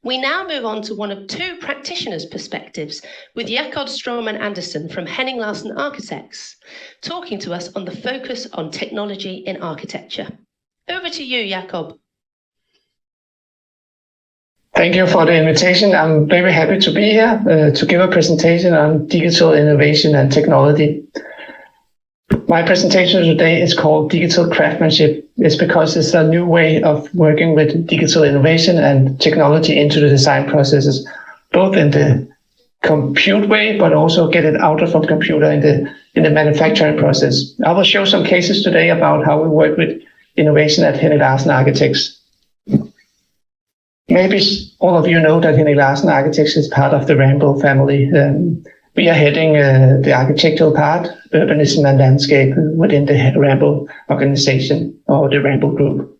We now move on to one of two practitioners' perspectives with Jakob Strømann Andersen from Henning Larsen Architects, talking to us on the focus on technology in architecture. Over to you, Jakob. Thank you for the invitation. I'm very happy to be here to give a presentation on digital innovation and technology. My presentation today is called Digital Craftsmanship. It's because it's a new way of working with digital innovation and technology into the design processes, both in the compute way, but also get it out of the computer in the manufacturing process. I will show some cases today about how we work with innovation at Henning Larsen Architects. Maybe all of you know that Henning Larsen Architects is part of the Rambo family. We are heading the architectural part, urbanism and landscape within the Rambo organization or the Rambo group.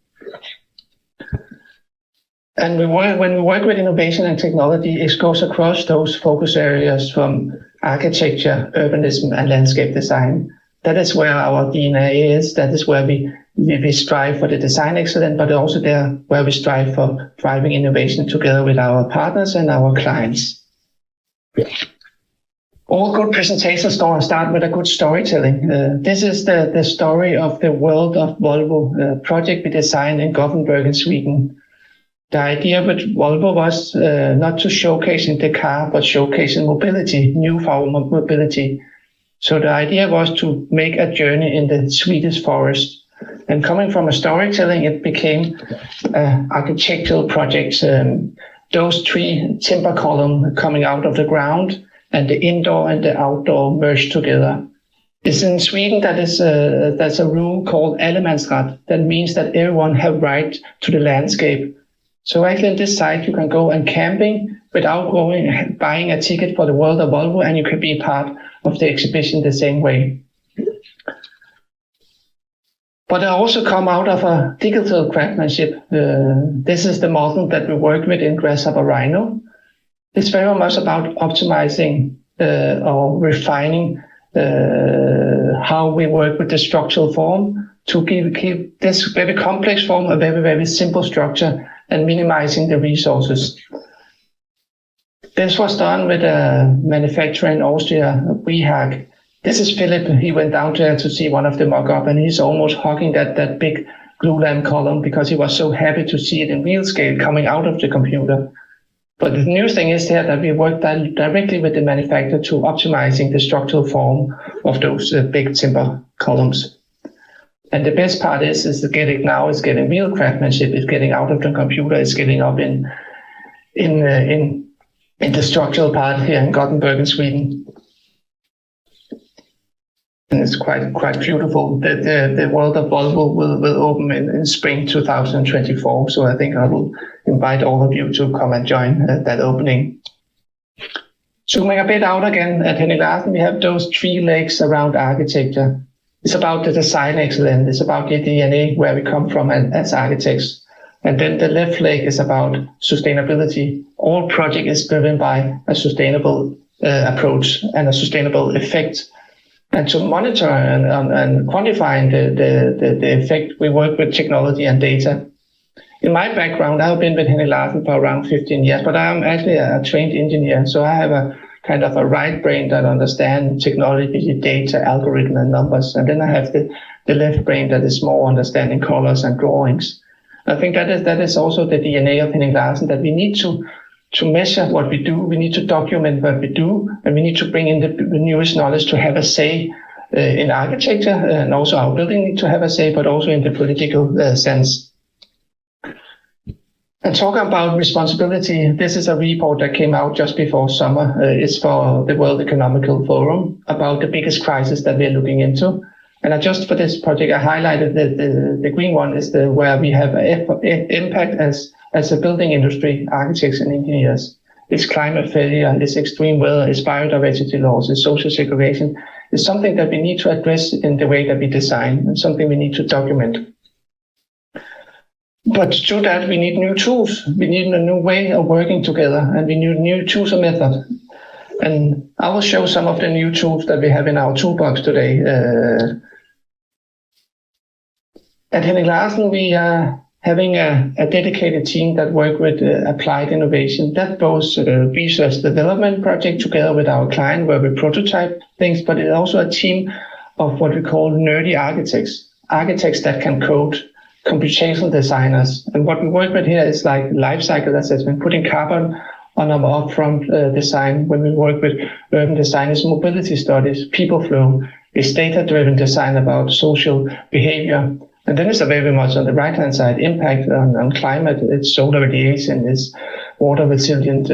And when we work with innovation and technology, it goes across those focus areas from architecture, urbanism and landscape design. That is where our DNA is. That is where we strive for the design excellence, but also there where we strive for driving innovation together with our partners and our clients. All good presentations start with a good storytelling. This is the story of the World of Volvo project we designed in Gothenburg in Sweden. The idea with Volvo was not to showcasing the car, but showcasing mobility, new form of mobility. So the idea was to make a journey in the Swedish forest. And coming from a storytelling, it became architectural projects. Those three timber columns coming out of the ground, and the indoor and the outdoor merged together. It's in Sweden there's a rule called allemansrätt. That means that everyone have right to the landscape. So actually on this site you can go and camping without buying a ticket for the World of Volvo, and you can be part of the exhibition the same way. But I also come out of a digital craftsmanship. This is the model that we work with in Grasshopper Rhino. It's very much about optimizing or refining how we work with the structural form to keep this very complex form a very, very simple structure and minimizing the resources. This was done with a manufacturer in Austria, WeHag. This is Philip. He went down there to see one of the mock-up, and he's almost hugging that big glue lamp column because he was so happy to see it in real scale coming out of the computer. But the new thing is here that we work directly with the manufacturer to optimizing the structural form of those big timber columns. And the best part is getting real craftsmanship. It's getting out of the computer. It's getting up in the structural part here in Gothenburg in Sweden. And it's quite beautiful. The World of Volvo will open in spring 2024. So I think I will invite all of you to come and join that opening. Zooming a bit out again at Henning Larsen, we have those three legs around architecture. It's about the design excellence. It's about the DNA where we come from as architects. And then the left leg is about sustainability. All project is driven by a sustainable approach and a sustainable effect. And to monitor and quantifying the effect, we work with technology and data. In my background, I've been with Henning Larsen for around 15 years, but I'm actually a trained engineer. So I have a kind of a right brain that understands technology, data, algorithm, and numbers. And then I have the left brain that is more understanding colors and drawings. I think that is also the DNA of Henning Larsen, that we need to measure what we do, we need to document what we do, and we need to bring in the newest knowledge to have a say in architecture, and also our building need to have a say, but also in the political sense. And talking about responsibility, this is a report that came out just before summer. It's for the World Economic Forum about the biggest crisis that we're looking into. And just for this project, I highlighted the green one is where we have impact as a building industry, architects and engineers. It's climate failure, it's extreme weather, it's biodiversity loss, it's social segregation. It's something that we need to address in the way that we design, and something we need to document. But to do that, we need new tools. We need a new way of working together, and we need new tools and method. And I will show some of the new tools that we have in our toolbox today. At Henning Larsen, we are having a dedicated team that work with applied innovation. That both research development project together with our client where we prototype things, but it's also a team of what we call nerdy architects that can code, computational designers. And what we work with here is like life cycle assessment, putting carbon on our upfront design. When we work with urban designers, mobility studies, people flow, is data-driven design about social behavior. And then it's very much on the right-hand side, impact on climate, it's solar radiation, it's water resilient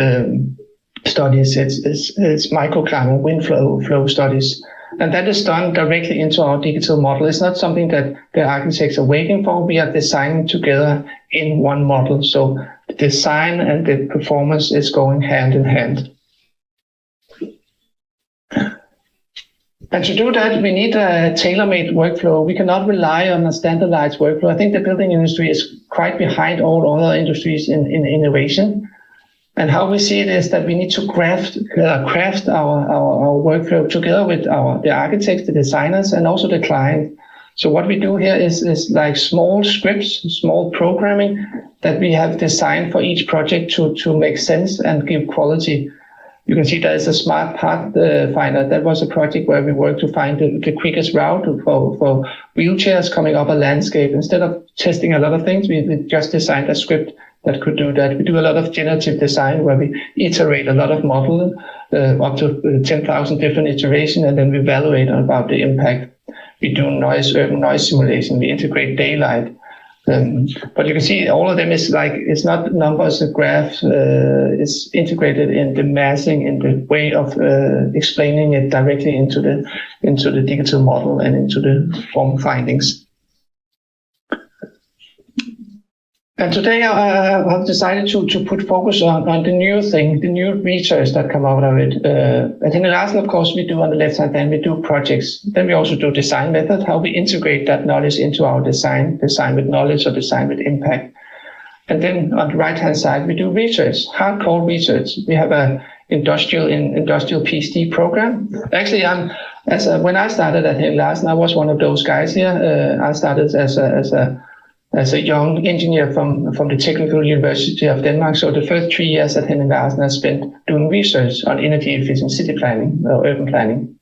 studies, it's microclimate, wind flow studies. And that is done directly into our digital model. It's not something that the architects are waiting for. We are designing together in one model. So the design and the performance is going hand in hand. And to do that, we need a tailor-made workflow. We cannot rely on a standardized workflow. I think the building industry is quite behind all other industries in innovation. And how we see it is that we need to craft our workflow together with the architects, the designers, and also the client. So what we do here is like small scripts, small programming that we have designed for each project to make sense and give quality. You can see there is a smart path finder. That was a project where we worked to find the quickest route for wheelchairs coming up a landscape. Instead of testing a lot of things, we just designed a script that could do that. We do a lot of generative design where we iterate a lot of models, up to 10,000 different iterations, and then we evaluate about the impact. We do urban noise simulation. We integrate daylight. But you can see all of them is like, it's not numbers, a graph, it's integrated in the massing, in the way of explaining it directly into the digital model and into the form findings. And today I've decided to put focus on the new thing, the new research that come out of it. At Andersen, of course, we do on the left hand then we do projects. Then we also do design method, how we integrate that knowledge into our design with knowledge or design with impact. And then on the right hand side, we do research, hardcore research. We have a industrial PhD program. Actually, when I started at Andersen, I was one of those guys here. I started as a young engineer from the Technical University of Denmark. So the first 3 years at Andersen I spent doing research on energy efficient city planning or urban planning.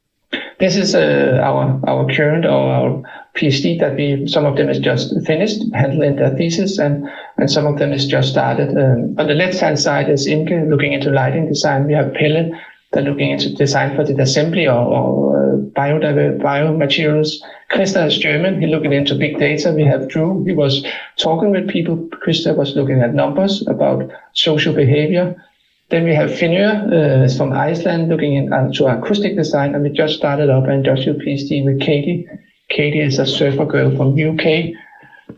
This is our current or our PhD that some of them is just finished, handling their thesis, and some of them is just started. On the left-hand side is Imke looking into lighting design. We have Pelle that looking into design for the assembly or biomaterials. Krista is German. He's looking into big data. We have Drew. He was talking with people. Krista was looking at numbers about social behavior. Then we have Finnur from Iceland looking into acoustic design. And we just started up an industrial PhD with Katie. Katie is a surfer girl from UK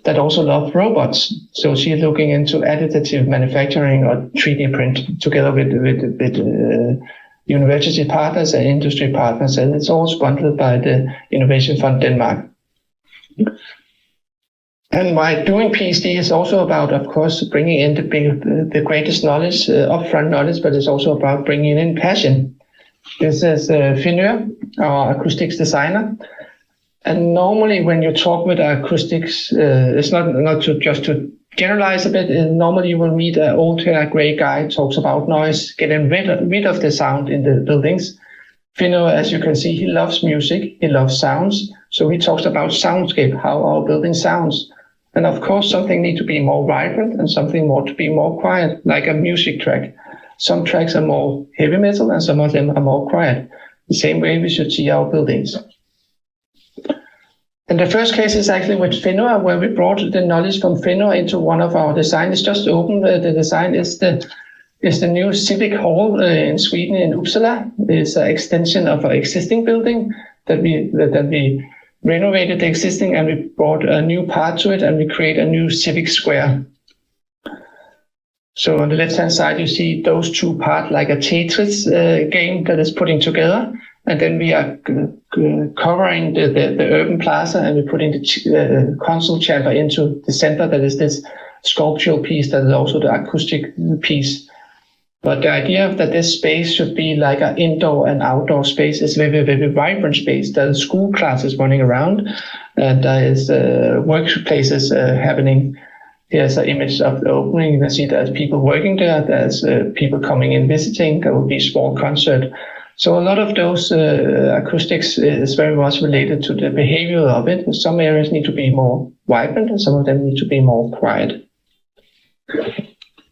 that also loves robots. So she's looking into additive manufacturing or 3D print together with university partners and industry partners, and it's all sponsored by the Innovation Fund Denmark. And by doing PhD is also about, of course, bringing in the greatest knowledge, upfront knowledge, but it's also about bringing in passion. This is Finnur, our acoustics designer. And normally when you talk with acoustics, it's not just to generalize a bit. Normally you will meet an old hair gray guy talks about noise, getting rid of the sound in the buildings. Finnur, as you can see, he loves music, he loves sounds. So he talks about soundscape, how our building sounds. And of course, something needs to be more vibrant and something more to be more quiet, like a music track. Some tracks are more heavy metal and some of them are more quiet. The same way we should see our buildings. And the first case is actually with Finnur, where we brought the knowledge from Finnur into one of our designs. It's just opened. The design is the new civic hall in Sweden, in Uppsala. It's an extension of our existing building that we renovated the existing, and we brought a new part to it, and we create a new civic square. So on the left-hand side, you see those two parts like a Tetris game that is putting together. And then we are covering the urban plaza, and we're putting the console chamber into the center. That is this sculptural piece that is also the acoustic piece. But the idea of that this space should be like an indoor and outdoor space is very, very vibrant space. There are school classes running around, and there is workplaces happening. Here's an image of the opening. You can see there's people working there. There's people coming in visiting. There will be a small concert. So a lot of those acoustics is very much related to the behavior of it. Some areas need to be more vibrant and some of them need to be more quiet.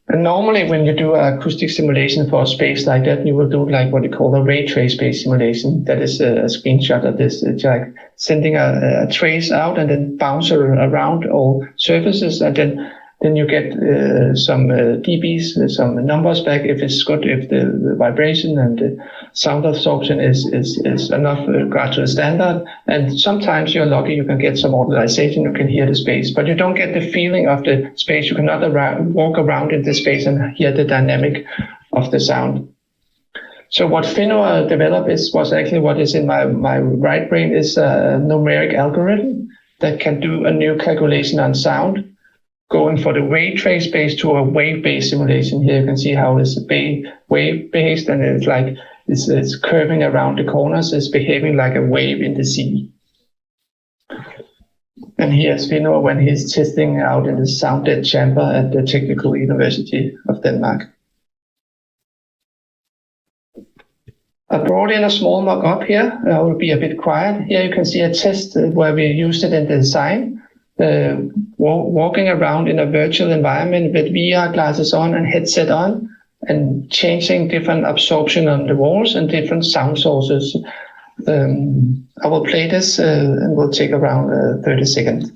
And normally when you do an acoustic simulation for a space like that, you will do like what you call a ray trace-based simulation. That is a screenshot of this. It's like sending a trace out and then bounce around all surfaces, and then you get some dBs, some numbers back if it's good, if the vibration and the sound absorption is enough regard to the standard. And sometimes you're lucky, you can get some modularization, you can hear the space, but you don't get the feeling of the space. You cannot walk around in the space and hear the dynamic of the sound. So what Finor developed was actually what is in my right brain is a numeric algorithm that can do a new calculation on sound, going for the ray trace-based to a wave-based simulation. Here you can see how it's wave-based, and it's like it's curving around the corners. It's behaving like a wave in the sea. And here's Finor when he's testing out in the sound-dead chamber at the Technical University of Denmark. I brought in a small mock-up here. I will be a bit quiet. Here you can see a test where we used it in the design. Walking around in a virtual environment with VR glasses on and headset on, and changing different absorption on the walls and different sound sources. I will play this and will take around 30 seconds.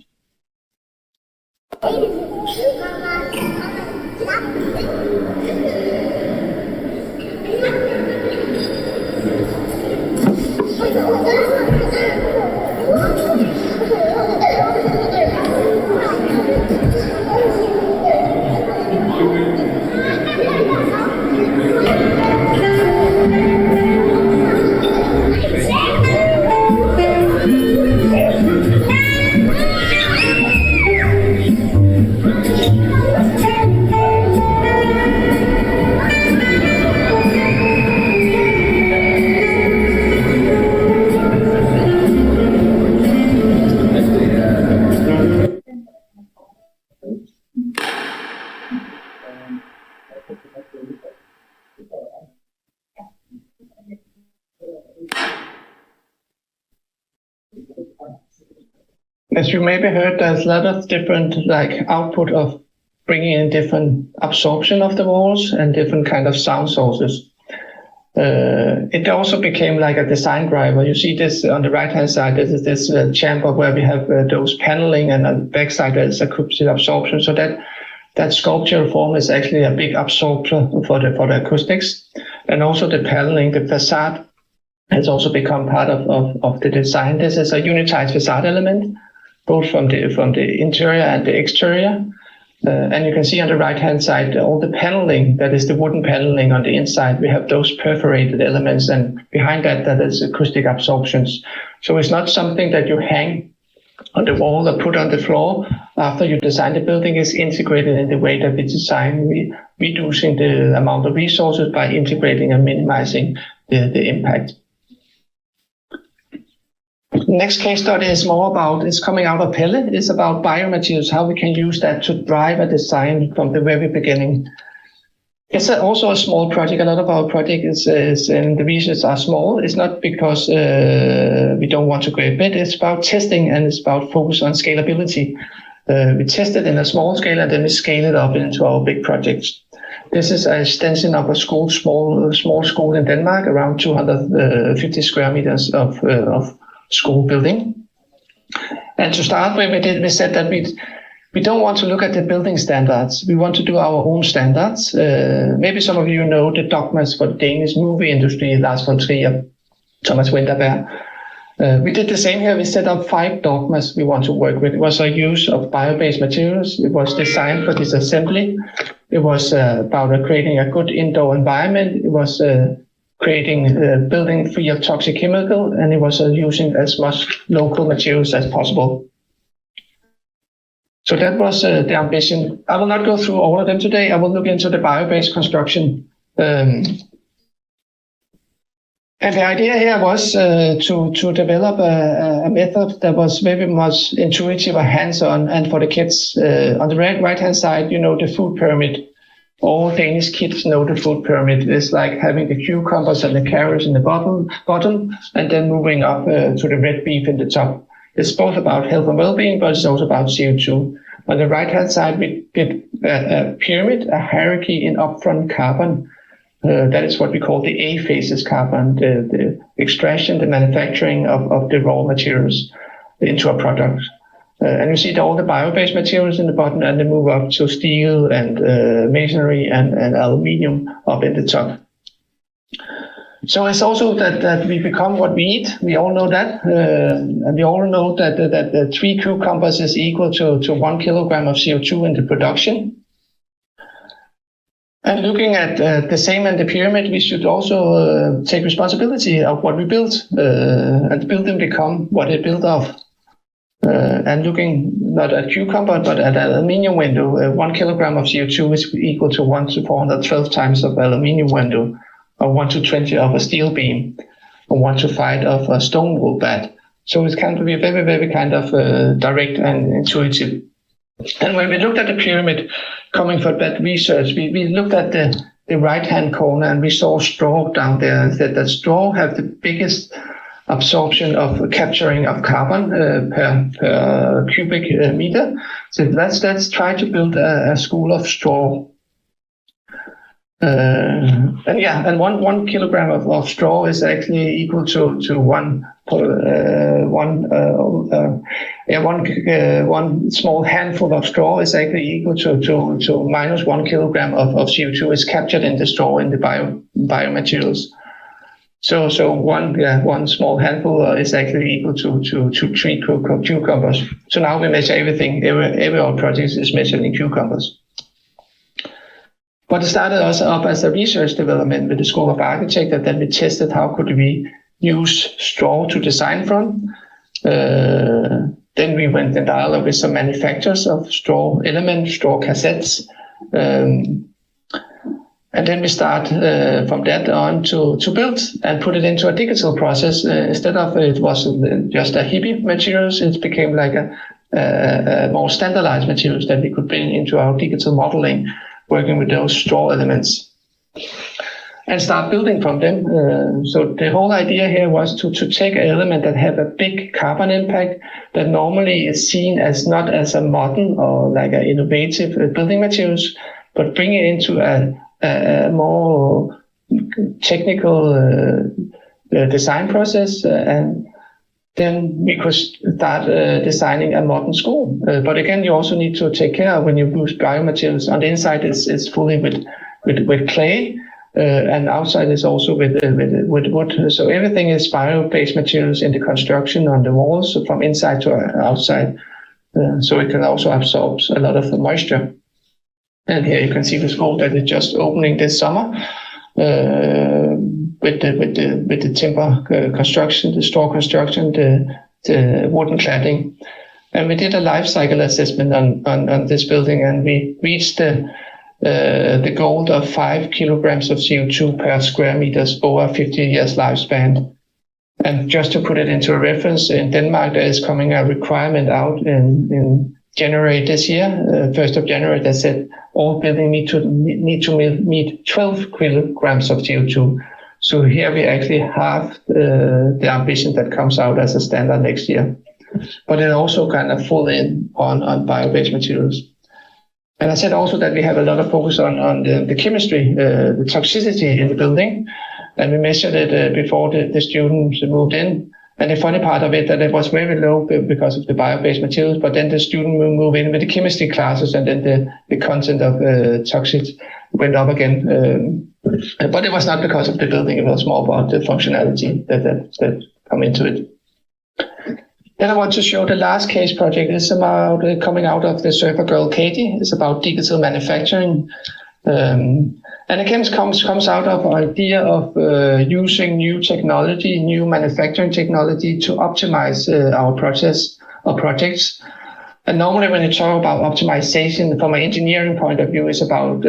As you maybe heard, there's a lot of different output of bringing in different absorption of the walls and different kind of sound sources. It also became like a design driver. You see this on the right-hand side. This is this chamber where we have those paneling, and on the back side there's acoustic absorption. So that sculptural form is actually a big absorber for the acoustics, and also the paneling, the facade has also become part of the design. This is a unitized facade element, both from the interior and the exterior. And you can see on the right-hand side, all the paneling, that is the wooden paneling on the inside, we have those perforated elements, and behind that is acoustic absorptions. So it's not something that you hang on the wall or put on the floor after you design the building. Is integrated in the way that we design, reducing the amount of resources by integrating and minimizing the impact. Next case study is more about, it's coming out of pellet. It's about biomaterials, how we can use that to drive a design from the very beginning. It's also a small project. A lot of our projects and the reasons are small. It's not because we don't want to go big. It's about testing, and it's about focus on scalability. We test it in a small scale, and then we scale it up into our big projects. This is an extension of a school, small school in Denmark, around 250 square meters of school building. And to start with, we said that we don't want to look at the building standards. We want to do our own standards. Maybe some of you know the dogmas for the Danish movie industry, Lars von Trier, Thomas Winterberg. We did the same here. We set up 5 dogmas we want to work with. It was a use of bio-based materials. It was design for disassembly. It was about creating a good indoor environment. It was creating building free of toxic chemical, and it was using as much local materials as possible. So that was the ambition. I will not go through all of them today. I will look into the bio-based construction. And the idea here was to develop a method that was very much intuitive and hands-on, and for the kids. On the right-hand side, the food pyramid. All Danish kids know the food pyramid. It's like having the cucumbers and the carrots in the bottom, and then moving up to the red beef in the top. It's both about health and well-being, but it's also about CO2. On the right-hand side, we did a pyramid, a hierarchy in upfront carbon. That is what we call the A phases carbon, the extraction, the manufacturing of the raw materials into a product. And you see all the bio-based materials in the bottom, and they move up to steel and masonry and aluminium up in the top. So it's also that we become what we eat. We all know that. And we all know that the 3 cucumbers is equal to 1 kilogram of CO2 in the production. And looking at the same in the pyramid, we should also take responsibility of what we build, and the building become what it built of. And looking not at cucumber, but at an aluminium window, 1 kilogram of CO2 is equal to 1 to 412 times of aluminium window, or 1 to 20 of a steel beam, or 1 to 5 of a stone wool bat. So it can be very, very kind of direct and intuitive. And when we looked at the pyramid, coming from that research, we looked at the right-hand corner, and we saw straw down there, and said that straw have the biggest absorption of capturing of carbon per cubic meter. So let's try to build a school of straw. And one kilogram of straw is actually equal to one small handful of straw is actually equal to minus 1 kilogram of CO2 is captured in the straw in the biomaterials. So one small handful is actually equal to 3 cucumbers. So now we measure everything. Every our project is measured in cucumbers. But it started us up as a research development with the School of Architecture. Then we tested how could we use straw to design from. Then we went in dialogue with some manufacturers of straw elements, straw cassettes. And then we start from that on to build and put it into a digital process. Instead of it was just a hippie materials, it became like a more standardized materials that we could bring into our digital modeling, working with those straw elements and start building from them. So the whole idea here was to take an element that have a big carbon impact that normally is seen as not as a modern or like an innovative building materials, but bring it into a more technical design process, and then we could start designing a modern school. But again, you also need to take care when you use biomaterials. On the inside, it's fully with clay, and outside is also with wood. So everything is bio-based materials in the construction on the walls, so from inside to outside. So it can also absorb a lot of the moisture. And here you can see the school that is just opening this summer with the timber construction, the straw construction, the wooden cladding. And we did a life cycle assessment on this building, and we reached the goal of 5 kilograms of CO2 per square meters over 50 years lifespan. And just to put it into a reference, in Denmark there is coming a requirement out in January this year, 1st of January, that said all buildings need to meet 12 kilograms of CO2. So here we actually have the ambition that comes out as a standard next year. But it also kind of full in on bio-based materials. And I said also that we have a lot of focus on the chemistry, the toxicity in the building. And we measured it before the students moved in. And the funny part of it, that it was very low because of the bio-based materials, but then the student will move in with the chemistry classes, and then the content of toxic went up again. But it was not because of the building, it was more about the functionality that come into it. Then I want to show the last case project. It's about coming out of the surfer girl Katie. It's about digital manufacturing. And again, it comes out of an idea of using new technology, new manufacturing technology to optimize our process or projects. And normally when you talk about optimization from an engineering point of view, it's about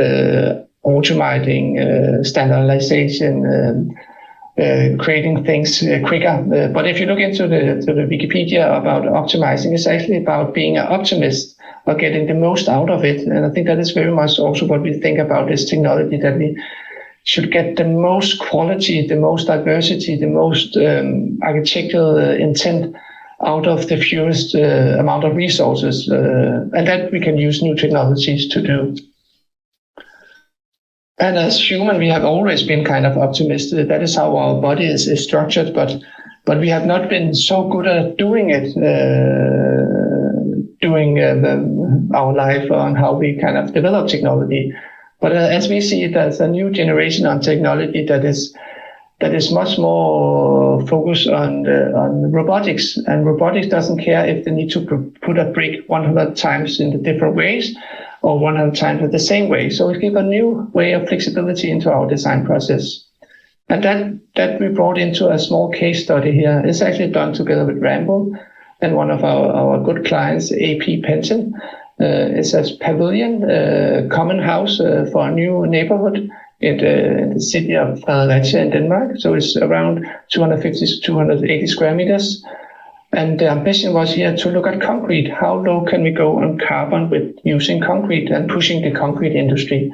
automating, standardization, creating things quicker. But if you look into the Wikipedia about optimizing, it's actually about being an optimist or getting the most out of it. And I think that is very much also what we think about this technology, that we should get the most quality, the most diversity, the most architectural intent out of the fewest amount of resources, and that we can use new technologies to do. And as human, we have always been kind of optimistic. That is how our body is structured, but we have not been so good at doing it during our life on how we kind of develop technology. But as we see, there's a new generation on technology that is much more focused on robotics. And robotics doesn't care if they need to put a brick 100 times in the different ways or 100 times in the same way. So we give a new way of flexibility into our design process. And that we brought into a small case study here. It's actually done together with Ramble and one of our good clients, AP Pension. It's a pavilion, common house for a new neighborhood in the city of Fredericia in Denmark. So it's around 250 to 280 square meters. And the ambition was here to look at concrete. How low can we go on carbon with using concrete and pushing the concrete industry?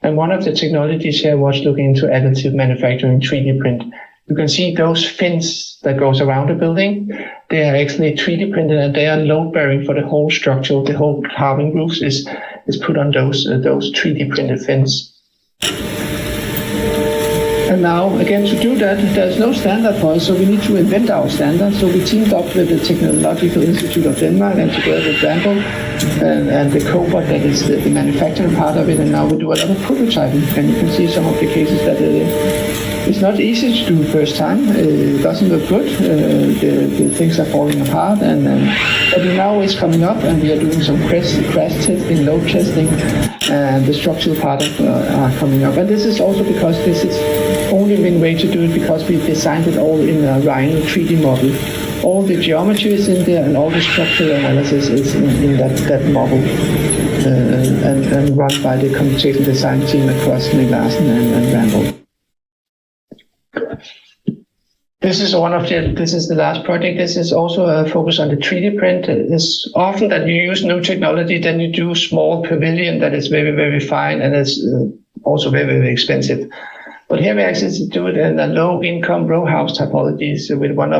And one of the technologies here was looking into additive manufacturing, 3D print. You can see those fins that goes around the building. They are actually 3D printed and they are load bearing for the whole structure. The whole carbon roofs is put on those 3D printed fins. And now, again, to do that, there's no standard for us, so we need to invent our standard. So we teamed up with the Technological Institute of Denmark and together with Ramble and the cobot that is the manufacturing part of it. And now we do a lot of prototyping. And you can see some of the cases that it's not easy to do first time. It doesn't look good. The things are falling apart. But now it's coming up and we are doing some crash testing, load testing, and the structural part are coming up. And this is also because this is only been way to do it because we designed it all in a Rhino 3D model. All the geometry is in there and all the structural analysis is in that model and run by the computational design team across Larsen and Ramble. This is the last project. This is also a focus on the 3D print. It's often that you use new technology, then you do small pavilion that is very, very fine and it's also very, very expensive. But here we actually do it in a low-income row house typologies with one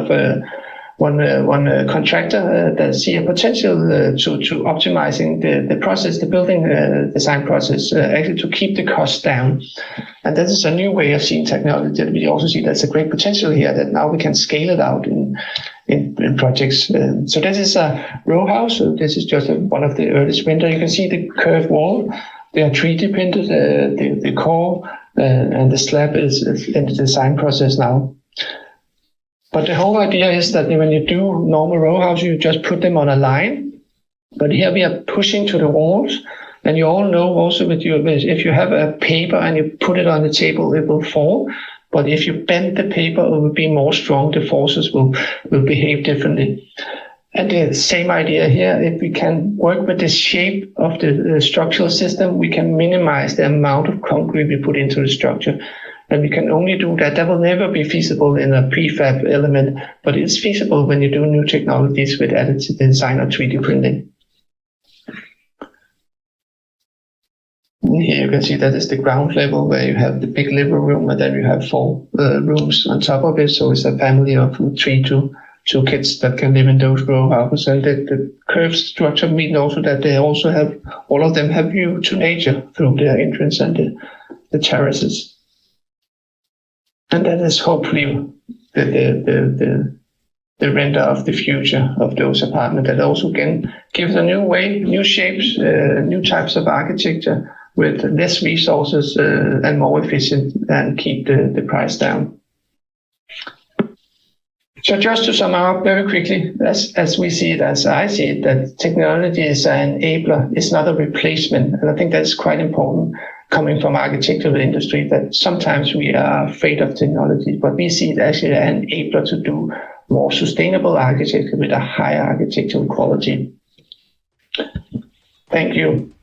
contractor that see a potential to optimizing the process, the building design process, actually to keep the costs down. And that is a new way of seeing technology. We also see there's a great potential here that now we can scale it out in projects. So this is a row house. So this is just one of the earliest window. You can see the curved wall. They are 3D printed, the core and the slab is in the design process now. But the whole idea is that when you do normal row house, you just put them on a line. But here we are pushing to the walls. And you all know also if you have a paper and you put it on the table, it will fall. But if you bend the paper, it will be more strong. The forces will behave differently. And the same idea here, if we can work with the shape of the structural system, we can minimize the amount of concrete we put into the structure. And we can only do that. That will never be feasible in a prefab element, but it's feasible when you do new technologies with additive design or 3D printing. And here you can see that is the ground level where you have the big living room and then you have 4 rooms on top of it. So it's a family of 3 to 2 kids that can live in those row houses. And the curved structure means also that they also have, all of them have view to nature through their entrance and the terraces. And that is hopefully the render of the future of those apartments that also can give a new way, new shapes, new types of architecture with less resources and more efficient and keep the price down. So just to sum up very quickly, as we see it, as I see it, that technology is an enabler, it's not a replacement. And I think that's quite important coming from architectural industry, that sometimes we are afraid of technology, but we see it actually an enabler to do more sustainable architecture with a higher architectural quality. Thank you.